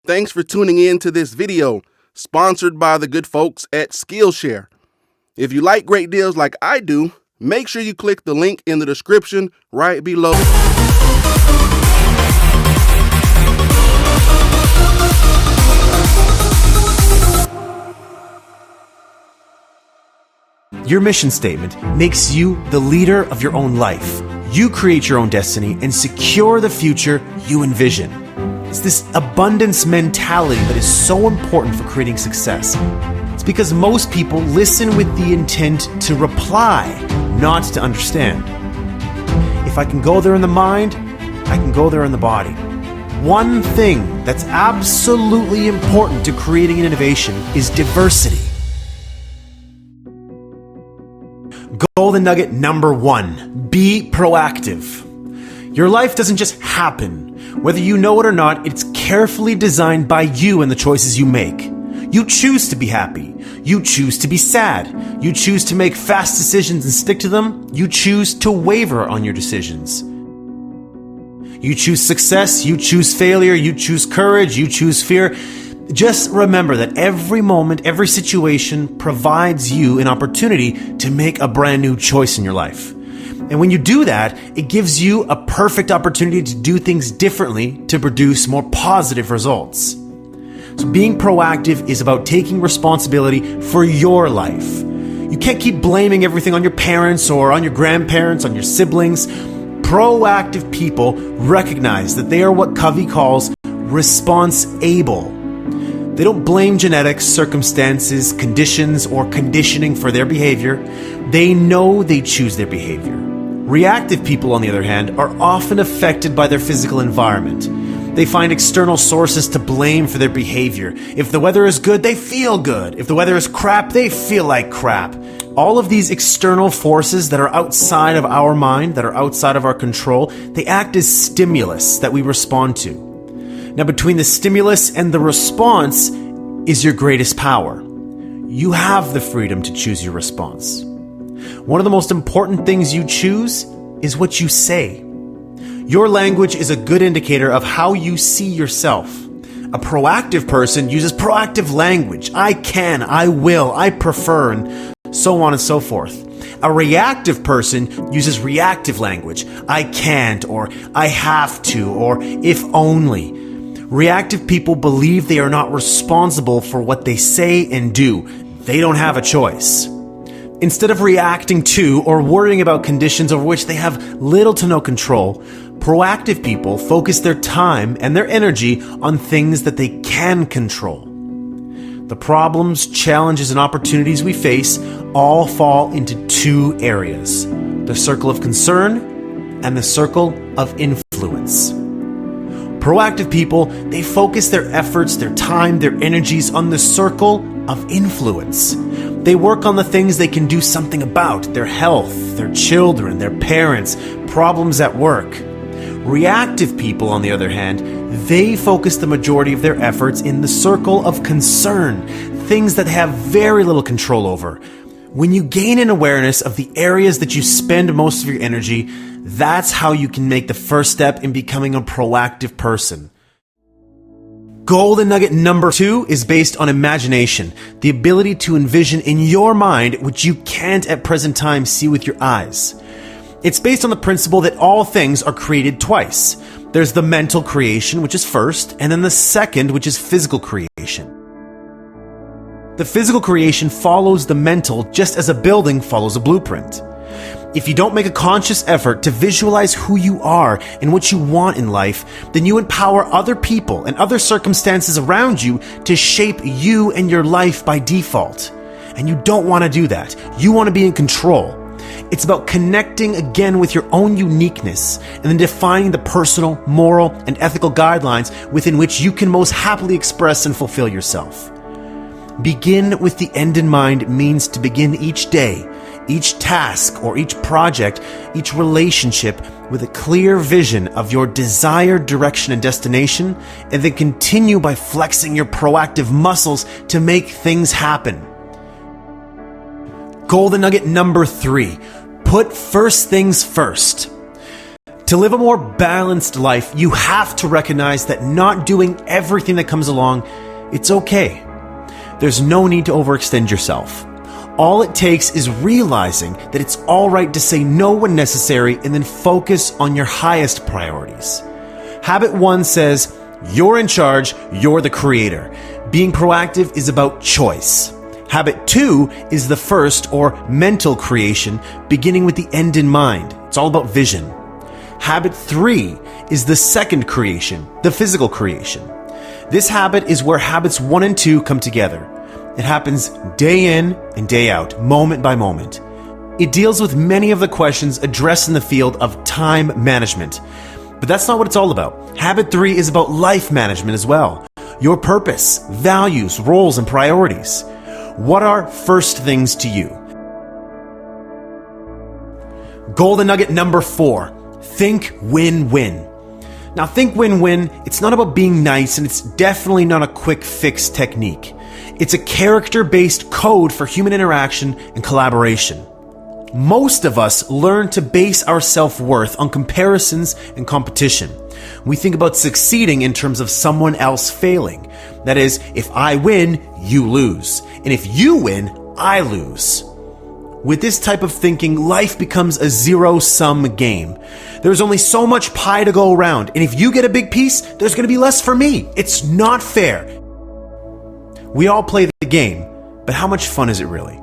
Thanks for tuning in to this video, sponsored by the good folks at Skillshare. If you like great deals like I do, make sure you click the link in the description right below. Your mission statement makes you the leader of your own life. You create your own destiny and secure the future you envision. It's this abundance mentality that is so important for creating success. It's because most people listen with the intent to reply, not to understand. If I can go there in the mind, I can go there in the body. One thing that's absolutely important to creating an innovation is diversity. Golden nugget number 1, be proactive. Your life doesn't just happen. Whether you know it or not, it's carefully designed by you and the choices you make. You choose to be happy. You choose to be sad. You choose to make fast decisions and stick to them. You choose to waver on your decisions. You choose success. You choose failure. You choose courage. You choose fear. Just remember that every moment, every situation provides you an opportunity to make a brand new choice in your life. And when you do that, it gives you a perfect opportunity to do things differently to produce more positive results. So being proactive is about taking responsibility for your life. You can't keep blaming everything on your parents or on your grandparents, on your siblings. Proactive people recognize that they are what Covey calls response-able. They don't blame genetics, circumstances, conditions, or conditioning for their behavior. They know they choose their behavior. Reactive people, on the other hand, are often affected by their physical environment. They find external sources to blame for their behavior. If the weather is good, they feel good. If the weather is crap, they feel like crap. All of these external forces that are outside of our mind, that are outside of our control, they act as stimulus that we respond to. Now, between the stimulus and the response is your greatest power. You have the freedom to choose your response. One of the most important things you choose is what you say. Your language is a good indicator of how you see yourself. A proactive person uses proactive language. I can, I will, I prefer, and so on and so forth. A reactive person uses reactive language. I can't, or I have to, or if only. Reactive people believe they are not responsible for what they say and do. They don't have a choice. Instead of reacting to or worrying about conditions over which they have little to no control, proactive people focus their time and their energy on things that they can control. The problems, challenges, and opportunities we face all fall into 2 areas: the circle of concern and the circle of influence. Proactive people, they focus their efforts, their time, their energies on the circle of influence. They work on the things they can do something about: their health, their children, their parents, problems at work. Reactive people, on the other hand, they focus the majority of their efforts in the circle of concern, things that they have very little control over. When you gain an awareness of the areas that you spend most of your energy, that's how you can make the first step in becoming a proactive person. Golden nugget number 2 is based on imagination, the ability to envision in your mind which you can't at present time see with your eyes. It's based on the principle that all things are created twice. There's the mental creation, which is first, and then the second, which is physical creation. The physical creation follows the mental just as a building follows a blueprint. If you don't make a conscious effort to visualize who you are and what you want in life, then you empower other people and other circumstances around you to shape you and your life by default. And you don't want to do that. You want to be in control. It's about connecting again with your own uniqueness and then defining the personal, moral, and ethical guidelines within which you can most happily express and fulfill yourself. Begin with the end in mind means to begin each day, each task or each project, each relationship with a clear vision of your desired direction and destination, and then continue by flexing your proactive muscles to make things happen. Golden nugget number 3, put first things first. To live a more balanced life, you have to recognize that not doing everything that comes along, it's okay. There's no need to overextend yourself. All it takes is realizing that it's all right to say no when necessary and then focus on your highest priorities. Habit 1 says, you're in charge, you're the creator. Being proactive is about choice. Habit 2 is the first, or mental creation, beginning with the end in mind. It's all about vision. Habit 3 is the second creation, the physical creation. This habit is where habits 1 and 2 come together. It happens day in and day out, moment by moment. It deals with many of the questions addressed in the field of time management. But that's not what it's all about. Habit 3 is about life management as well. Your purpose, values, roles, and priorities. What are first things to you? Golden nugget number 4. Think win-win. Now, think win-win, it's not about being nice, and it's definitely not a quick fix technique. It's a character-based code for human interaction and collaboration. Most of us learn to base our self-worth on comparisons and competition. We think about succeeding in terms of someone else failing. That is, if I win, you lose. And if you win, I lose. With this type of thinking, life becomes a zero-sum game. There's only so much pie to go around, and if you get a big piece, there's going to be less for me. It's not fair. We all play the game, but how much fun is it really?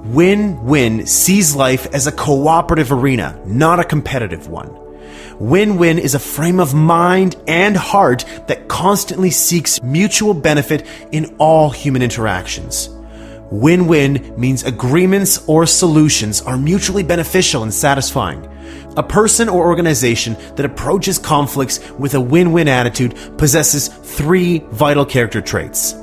Win-win sees life as a cooperative arena, not a competitive one. Win-win is a frame of mind and heart that constantly seeks mutual benefit in all human interactions. Win-win means agreements or solutions are mutually beneficial and satisfying. A person or organization that approaches conflicts with a win-win attitude possesses 3 vital character traits.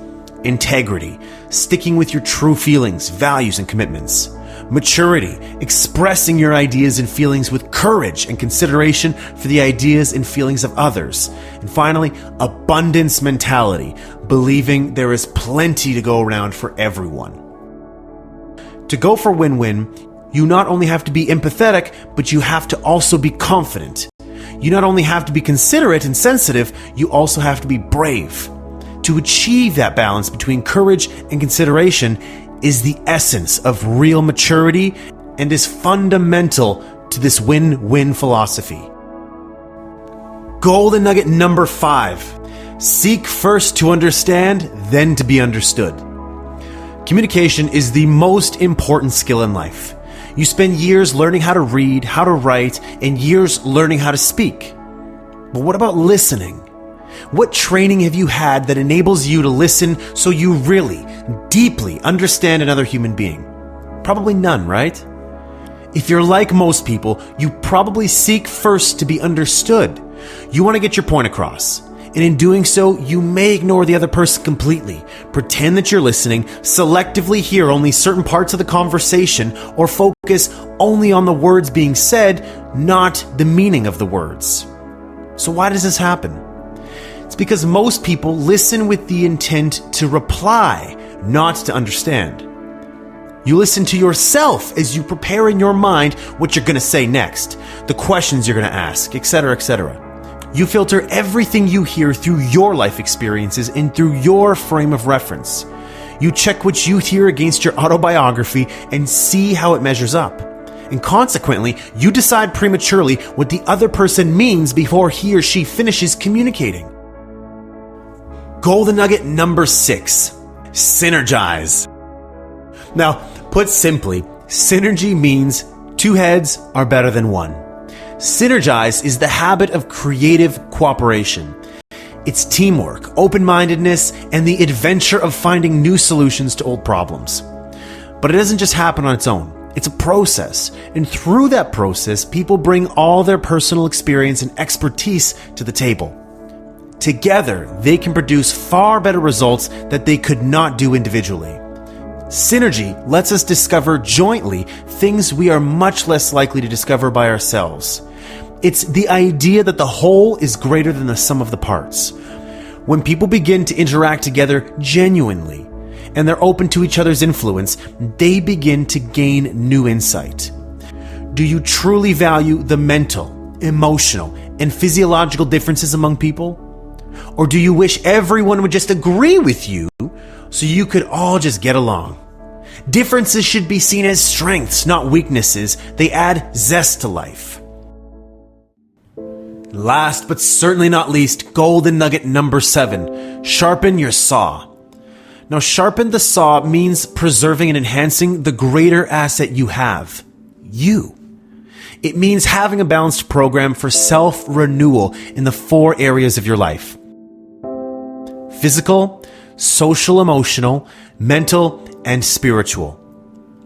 Integrity, sticking with your true feelings, values, and commitments. Maturity, expressing your ideas and feelings with courage and consideration for the ideas and feelings of others. And finally, abundance mentality, believing there is plenty to go around for everyone. To go for win-win, you not only have to be empathetic, but you have to also be confident. You not only have to be considerate and sensitive, you also have to be brave. To achieve that balance between courage and consideration is the essence of real maturity and is fundamental to this win-win philosophy. Golden nugget number 5. Seek first to understand, then to be understood. Communication is the most important skill in life. You spend years learning how to read, how to write, and years learning how to speak. But what about listening? What training have you had that enables you to listen so you really, deeply understand another human being? Probably none, right? If you're like most people, you probably seek first to be understood. You want to get your point across. And in doing so, you may ignore the other person completely, pretend that you're listening, selectively hear only certain parts of the conversation, or focus only on the words being said, not the meaning of the words. So why does this happen? It's because most people listen with the intent to reply, not to understand. You listen to yourself as you prepare in your mind what you're going to say next, the questions you're going to ask, etc., etc. You filter everything you hear through your life experiences and through your frame of reference. You check what you hear against your autobiography and see how it measures up. And consequently, you decide prematurely what the other person means before he or she finishes communicating. Golden nugget number 6. Synergize. Now, put simply, synergy means 2 heads are better than 1. Synergize is the habit of creative cooperation. It's teamwork, open-mindedness, and the adventure of finding new solutions to old problems. But it doesn't just happen on its own. It's a process. And through that process, people bring all their personal experience and expertise to the table. Together, they can produce far better results that they could not do individually. Synergy lets us discover jointly things we are much less likely to discover by ourselves. It's the idea that the whole is greater than the sum of the parts. When people begin to interact together genuinely, and they're open to each other's influence, they begin to gain new insight. Do you truly value the mental, emotional, and physiological differences among people? Or do you wish everyone would just agree with you so you could all just get along? Differences should be seen as strengths, not weaknesses. They add zest to life. Last but certainly not least, golden nugget number 7, sharpen your saw. Now, sharpen the saw means preserving and enhancing the greater asset you have, you. It means having a balanced program for self-renewal in the 4 areas of your life: physical, social, emotional, mental, and spiritual.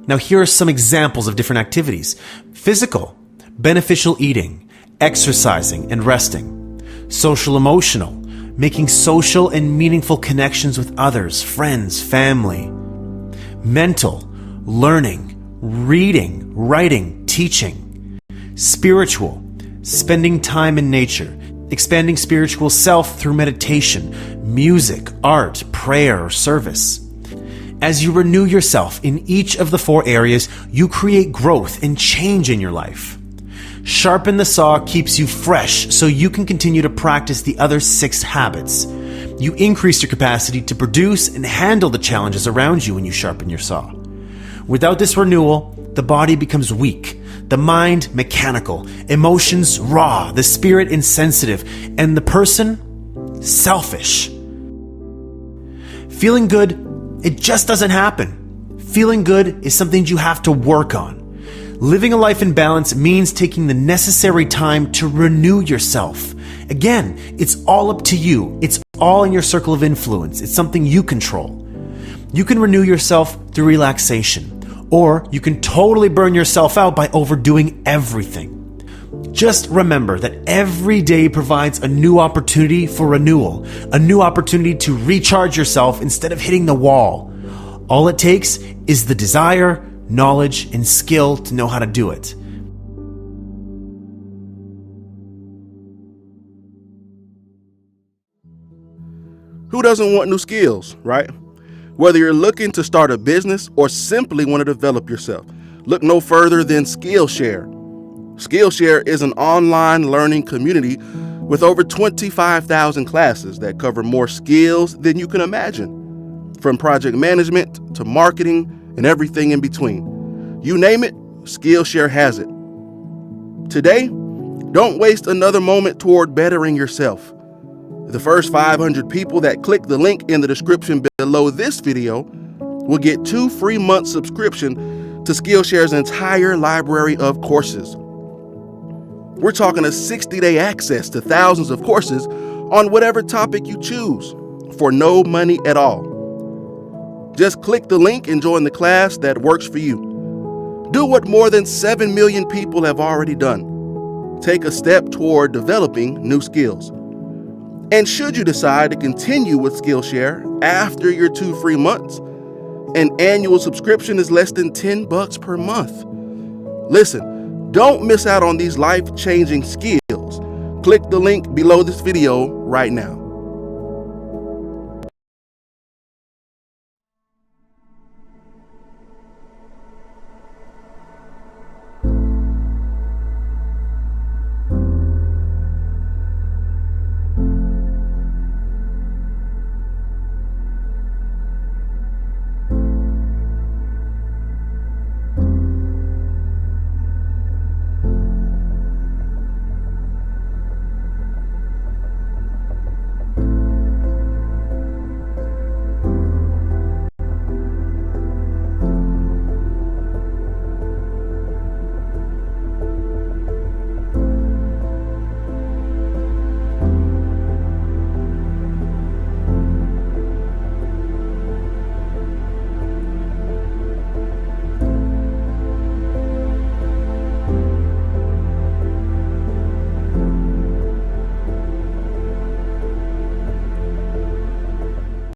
Now, here are some examples of different activities. Physical, beneficial eating, exercising and resting. Social, emotional, making social and meaningful connections with others, friends, family. Mental, learning, reading, writing, teaching. Spiritual, spending time in nature, expanding spiritual self through meditation, music, art, prayer, or service. As you renew yourself in each of the 4 areas, you create growth and change in your life. Sharpen the saw keeps you fresh so you can continue to practice the other 6 habits. You increase your capacity to produce and handle the challenges around you when you sharpen your saw. Without this renewal, the body becomes weak, the mind mechanical, emotions raw, the spirit insensitive, and the person selfish. Feeling good, it just doesn't happen. Feeling good is something you have to work on. Living a life in balance means taking the necessary time to renew yourself. Again, it's all up to you. It's all in your circle of influence. It's something you control. You can renew yourself through relaxation, or you can totally burn yourself out by overdoing everything. Just remember that every day provides a new opportunity for renewal, a new opportunity to recharge yourself instead of hitting the wall. All it takes is the desire, knowledge, and skill to know how to do it. Who doesn't want new skills, right? Whether you're looking to start a business or simply want to develop yourself, look no further than Skillshare. Skillshare is an online learning community with over 25,000 classes that cover more skills than you can imagine, from project management to marketing and everything in between. You name it, Skillshare has it. Today, don't waste another moment toward bettering yourself. The first 500 people that click the link in the description below this video will get 2 free months subscription to Skillshare's entire library of courses. We're talking a 60-day access to thousands of courses on whatever topic you choose for no money at all. Just click the link and join the class that works for you. Do what more than 7 million people have already done. Take a step toward developing new skills. And should you decide to continue with Skillshare after your 2 free months, an annual subscription is less than $10 per month. Listen, don't miss out on these life-changing skills. Click the link below this video right now.